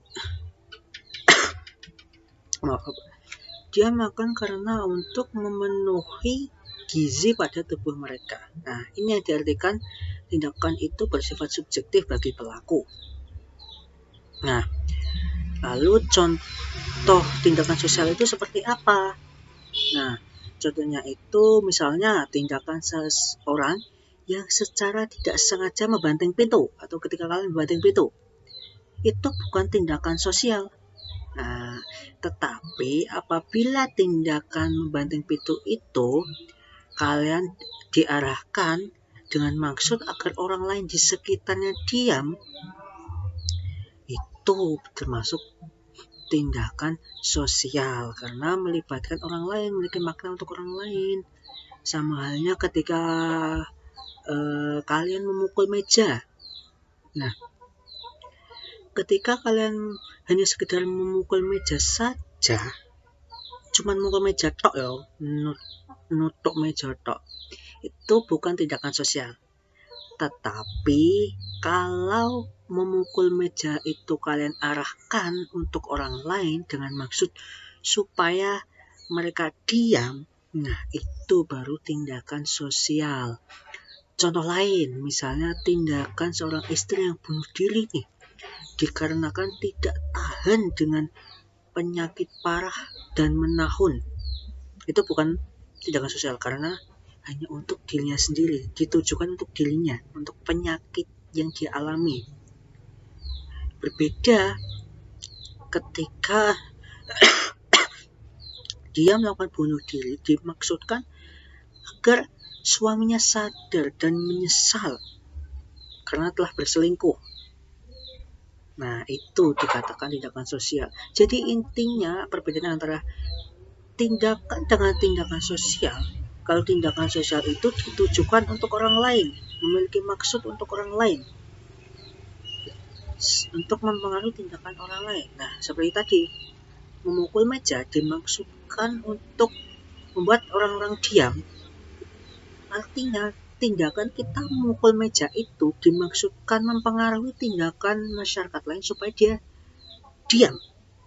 dia makan karena untuk memenuhi gizi pada tubuh mereka. Nah, ini yang diartikan tindakan itu bersifat subjektif bagi pelaku. Nah, lalu contoh tindakan sosial itu seperti apa? Nah, contohnya itu misalnya tindakan seseorang yang secara tidak sengaja membanting pintu atau ketika kalian membanting pintu. Itu bukan tindakan sosial. Nah, tetapi apabila tindakan membanting pintu itu kalian diarahkan dengan maksud agar orang lain di sekitarnya diam, itu termasuk tindakan sosial karena melibatkan orang lain, memiliki makna untuk orang lain. Sama halnya ketika kalian memukul meja. Nah, ketika kalian hanya sekedar memukul meja saja, cuman memukul meja tok ya, nutuk meja tok, itu bukan tindakan sosial. Tetapi kalau memukul meja itu kalian arahkan untuk orang lain dengan maksud supaya mereka diam, nah itu baru tindakan sosial. Contoh lain, misalnya tindakan seorang istri yang bunuh diri nih, dikarenakan tidak tahan dengan penyakit parah dan menahun. Itu bukan tindakan sosial karena hanya untuk dirinya sendiri, ditujukan untuk dirinya, untuk penyakit yang dia alami. Berbeda ketika dia melakukan bunuh diri, dimaksudkan agar suaminya sadar dan menyesal karena telah berselingkuh. Nah, itu dikatakan tindakan sosial. Jadi intinya perbedaan antara tindakan dengan tindakan sosial. Kalau tindakan sosial itu ditujukan untuk orang lain, memiliki maksud untuk orang lain, untuk mempengaruhi tindakan orang lain. Nah, seperti tadi, memukul meja dimaksudkan untuk membuat orang-orang diam. Artinya, tindakan kita memukul meja itu dimaksudkan mempengaruhi tindakan masyarakat lain supaya dia diam.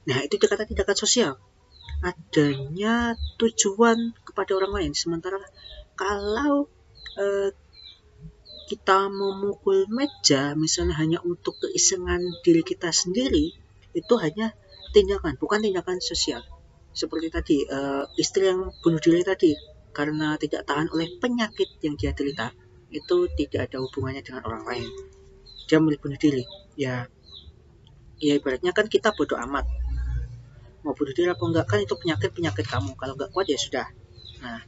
Nah, itu dikatakan tindakan sosial. Adanya tujuan kepada orang lain. Sementara kalau kita memukul meja misalnya hanya untuk keisengan diri kita sendiri, itu hanya tindakan, bukan tindakan sosial. Seperti tadi, istri yang bunuh diri tadi karena tidak tahan oleh penyakit yang dia derita, itu tidak ada hubungannya dengan orang lain. Dia memilih bunuh diri. Ya ibaratnya kan kita bodoh amat. Mau bunuh diri apa enggak, kan itu penyakit kamu. Kalau enggak kuat ya sudah. Nah,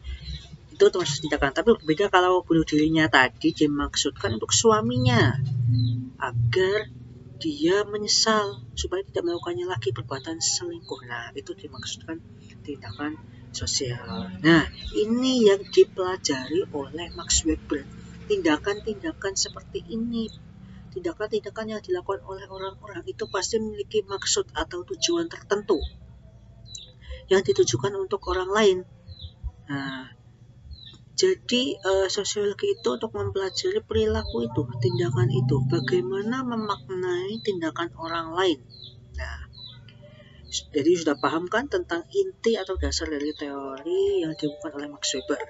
itu termasuk tindakan. Tapi berbeda kalau bunuh dirinya tadi dimaksudkan untuk suaminya agar dia menyesal supaya tidak melakukannya lagi perbuatan selingkuh. Nah, itu dimaksudkan tindakan sosial. Nah, ini yang dipelajari oleh Max Weber. Tindakan-tindakan seperti ini, tindakan-tindakan yang dilakukan oleh orang-orang itu pasti memiliki maksud atau tujuan tertentu. yang ditujukan untuk orang lain. Nah, jadi sosiologi itu untuk mempelajari perilaku itu, tindakan itu, bagaimana memaknai tindakan orang lain. Nah, jadi sudah paham kan tentang inti atau dasar dari teori yang dibuat oleh Max Weber.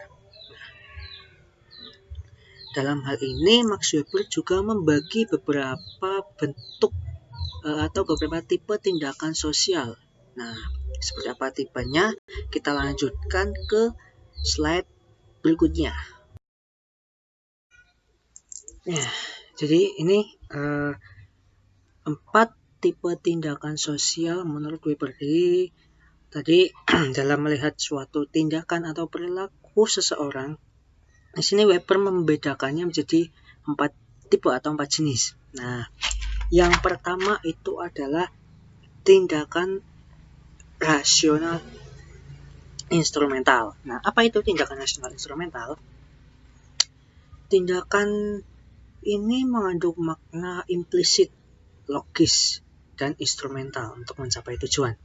Dalam hal ini, Max Weber juga membagi beberapa bentuk atau beberapa tipe tindakan sosial. Nah, seperti apa tipenya? Kita lanjutkan ke slide berikutnya. Ya, jadi ini 4 tipe tindakan sosial menurut Weber. Tadi dalam melihat suatu tindakan atau perilaku seseorang, di sini Weber membedakannya menjadi 4 tipe atau 4 jenis. Nah, yang pertama itu adalah tindakan rasional instrumental. Nah, apa itu tindakan rasional instrumental? Tindakan ini mengandung makna implisit, logis, dan instrumental untuk mencapai tujuan.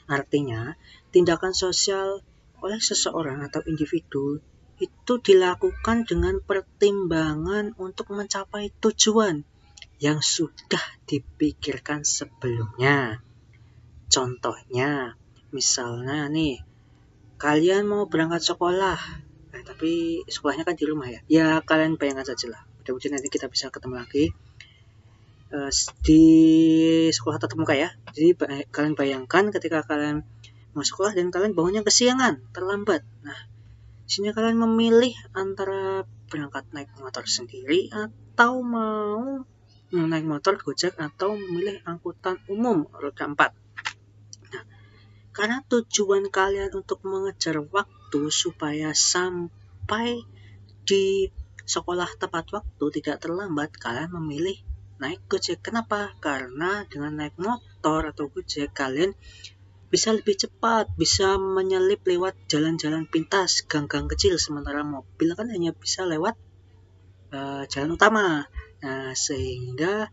Artinya, tindakan sosial oleh seseorang atau individu itu dilakukan dengan pertimbangan untuk mencapai tujuan yang sudah dipikirkan sebelumnya. Contohnya, misalnya nih, kalian mau berangkat sekolah, tapi sekolahnya kan di rumah ya. Ya, kalian bayangkan saja lah. Mudah-mudahan nanti kita bisa ketemu lagi di sekolah tatap muka ya. Jadi kalian bayangkan ketika kalian mau sekolah dan kalian bangunnya kesiangan, terlambat. Nah, sini kalian memilih antara berangkat naik motor sendiri atau mau naik motor Gojek atau memilih angkutan umum roda 4. Nah, karena tujuan kalian untuk mengejar waktu supaya sampai di sekolah tepat waktu, tidak terlambat, kalian memilih naik Gojek. Kenapa? Karena dengan naik motor atau Gojek kalian bisa lebih cepat, bisa menyelip lewat jalan-jalan pintas, gang-gang kecil, sementara mobil kan hanya bisa lewat jalan utama. Nah, sehingga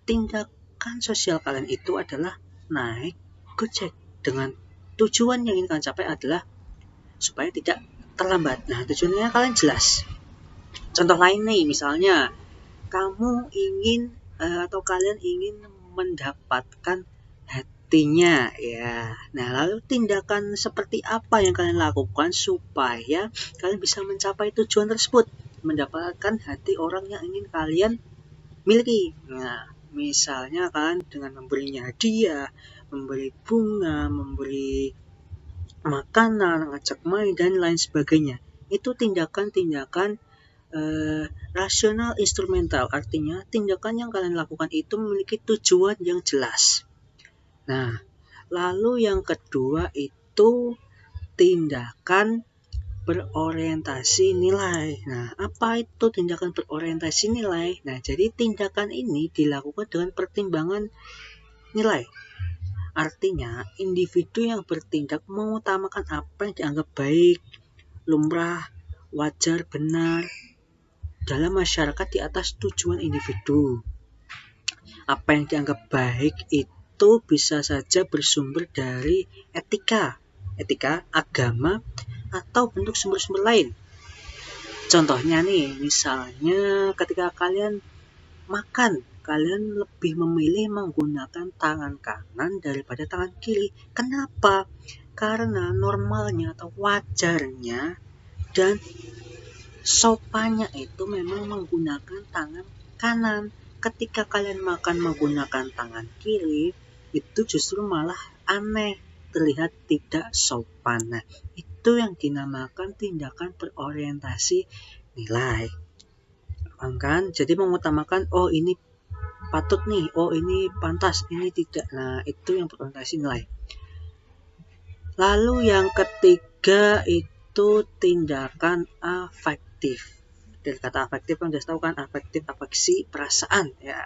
tindakan sosial kalian itu adalah naik Gojek dengan tujuan yang ingin kalian capai adalah supaya tidak terlambat. Nah, tujuannya kalian jelas. Contoh lain nih, misalnya kamu ingin atau kalian ingin mendapatkan hatinya ya. Nah, lalu tindakan seperti apa yang kalian lakukan supaya kalian bisa mencapai tujuan tersebut, mendapatkan hati orang yang ingin kalian miliki. Nah, misalnya kalian dengan memberinya hadiah, memberi bunga, memberi makanan, ngajak main dan lain sebagainya. Itu tindakan-tindakan rasional instrumental, artinya tindakan yang kalian lakukan itu memiliki tujuan yang jelas. Nah, lalu yang kedua itu tindakan berorientasi nilai. Nah, apa itu tindakan berorientasi nilai? Nah, jadi tindakan ini dilakukan dengan pertimbangan nilai. Artinya, individu yang bertindak mengutamakan apa yang dianggap baik, lumrah, wajar, benar dalam masyarakat di atas tujuan individu. Apa yang dianggap baik itu bisa saja bersumber dari etika, agama, atau bentuk sumber-sumber lain. Contohnya nih, misalnya ketika kalian makan, kalian lebih memilih menggunakan tangan kanan daripada tangan kiri. Kenapa? Karena normalnya atau wajarnya dan sopannya itu memang menggunakan tangan kanan. Ketika kalian makan menggunakan tangan kiri, itu justru malah aneh, terlihat tidak sopan. Nah, itu yang dinamakan tindakan berorientasi nilai. Paham kan? Jadi mengutamakan, oh ini patut nih, oh ini pantas, ini tidak. Nah, itu yang berorientasi nilai. Lalu yang ketiga itu tindakan afektif. Dari kata afektif kan sudah tahu kan, afektif, afeksi, perasaan ya.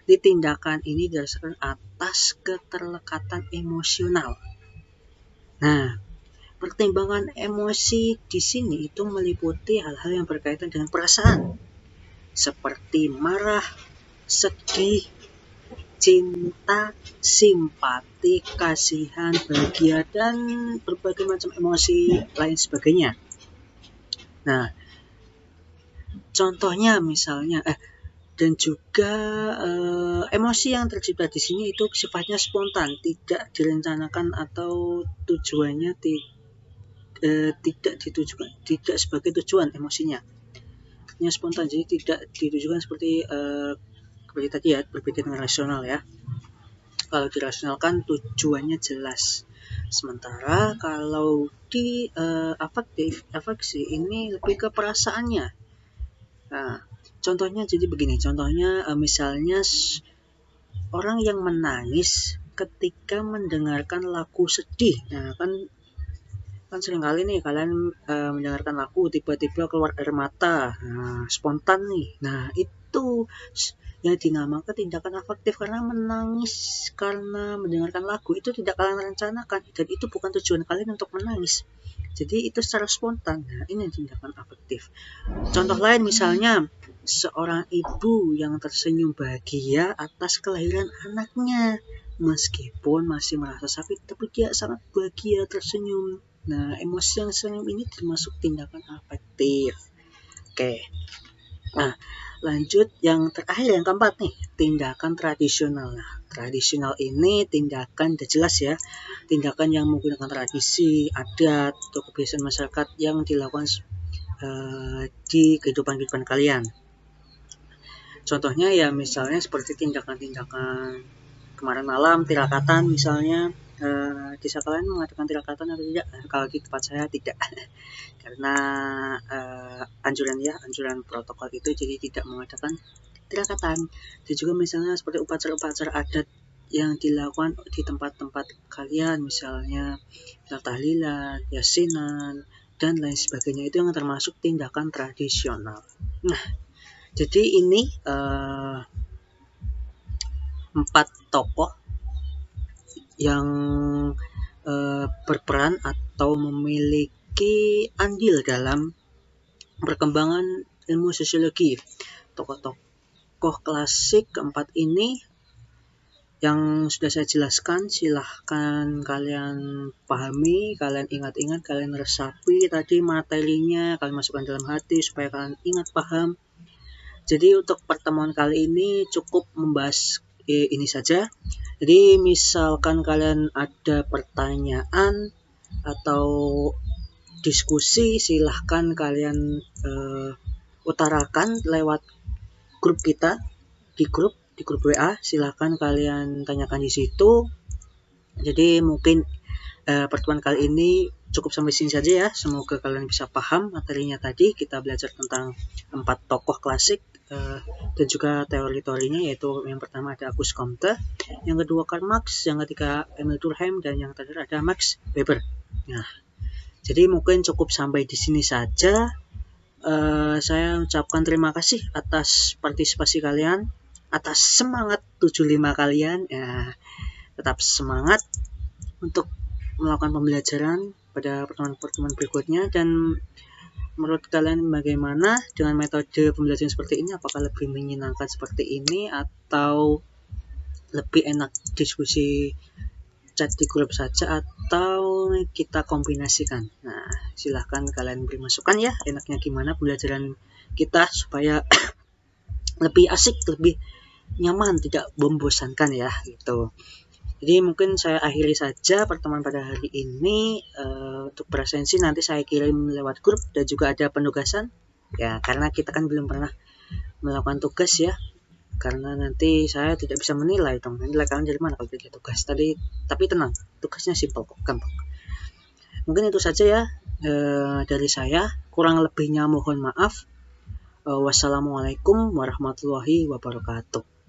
Di tindakan ini didasarkan atas keterlekatan emosional. Nah, pertimbangan emosi di sini itu meliputi hal-hal yang berkaitan dengan perasaan, seperti marah, sedih, cinta, simpati, kasihan, bahagia, dan berbagai macam emosi lain sebagainya. Nah, contohnya misalnya dan juga emosi yang tercipta di sini itu sifatnya spontan, tidak direncanakan atau tujuannya tidak ditujukan, tidak sebagai tujuan emosinya. Hanya spontan, jadi tidak ditujukan seperti tadi ya, berbeda dengan rasional ya. Kalau dirasionalkan tujuannya jelas. Sementara kalau di afeksi ini lebih ke perasaannya. Nah, contohnya jadi begini, contohnya misalnya orang yang menangis ketika mendengarkan lagu sedih. Nah, kan seringkali nih kalian mendengarkan lagu tiba-tiba keluar air mata. Nah, spontan nih. Nah, itu yang dinamakan tindakan afektif, karena menangis karena mendengarkan lagu itu tidak kalian rencanakan dan itu bukan tujuan kalian untuk menangis. Jadi itu secara spontan. Nah, ini tindakan afektif. Contoh lain misalnya seorang ibu yang tersenyum bahagia atas kelahiran anaknya. Meskipun masih merasa sakit, tapi dia sangat bahagia tersenyum. Nah, emosi yang senyum ini termasuk tindakan afektif. Oke. Nah, lanjut yang terakhir, yang keempat nih, tindakan tradisional. Nah, tradisional ini tindakan udah jelas ya, tindakan yang menggunakan tradisi, adat, atau kebiasaan masyarakat yang dilakukan di kehidupan kalian. Contohnya ya misalnya seperti tindakan-tindakan kemarin malam, tirakatan misalnya. Bisa kalian mengadakan tirakatan atau tidak? Kalau di tempat saya tidak, karena anjuran protokol itu, jadi tidak mengadakan tirakatan. Dan juga misalnya seperti upacara-upacara adat yang dilakukan di tempat-tempat kalian, misalnya tahlilan, yasinan, dan lain sebagainya, itu yang termasuk tindakan tradisional. Nah, jadi ini 4 tokoh yang berperan atau memiliki andil dalam perkembangan ilmu sosiologi. Tokoh klasik keempat ini yang sudah saya jelaskan, silahkan kalian pahami, kalian ingat-ingat, kalian resapi tadi materinya, kalian masukkan dalam hati supaya kalian ingat, paham. Jadi untuk pertemuan kali ini cukup membahas ini saja. Jadi misalkan kalian ada pertanyaan atau diskusi, silahkan kalian utarakan lewat grup kita, di grup WA, silahkan kalian tanyakan di situ. Jadi mungkin pertemuan kali ini cukup sampai sini saja ya. Semoga kalian bisa paham materinya tadi. Kita belajar tentang 4 tokoh klasik dan juga teori-teorinya, yaitu yang pertama ada Auguste Comte, yang kedua Karl Marx, yang ketiga Emil Durkheim, dan yang terakhir ada Max Weber. Nah, jadi mungkin cukup sampai di sini saja. Saya ucapkan terima kasih atas partisipasi kalian, atas semangat 75 kalian. Ya, tetap semangat untuk melakukan pembelajaran pada pertemuan-pertemuan berikutnya. Dan menurut kalian bagaimana dengan metode pembelajaran seperti ini? Apakah lebih menyenangkan seperti ini atau lebih enak diskusi chat di grup saja, atau kita kombinasikan? Nah, silahkan kalian beri masukan ya, enaknya gimana pembelajaran kita supaya lebih asik, lebih nyaman, tidak membosankan ya gitu. Jadi mungkin saya akhiri saja pertemuan pada hari ini. Untuk presensi nanti saya kirim lewat grup, dan juga ada penugasan ya, karena kita kan belum pernah melakukan tugas ya, karena nanti saya tidak bisa menilai dong, nilai kalian dari mana kalau tidak tugas tadi. Tapi tenang, tugasnya simpel kok, gampang. Mungkin itu saja ya dari saya, kurang lebihnya mohon maaf. Wassalamualaikum warahmatullahi wabarakatuh.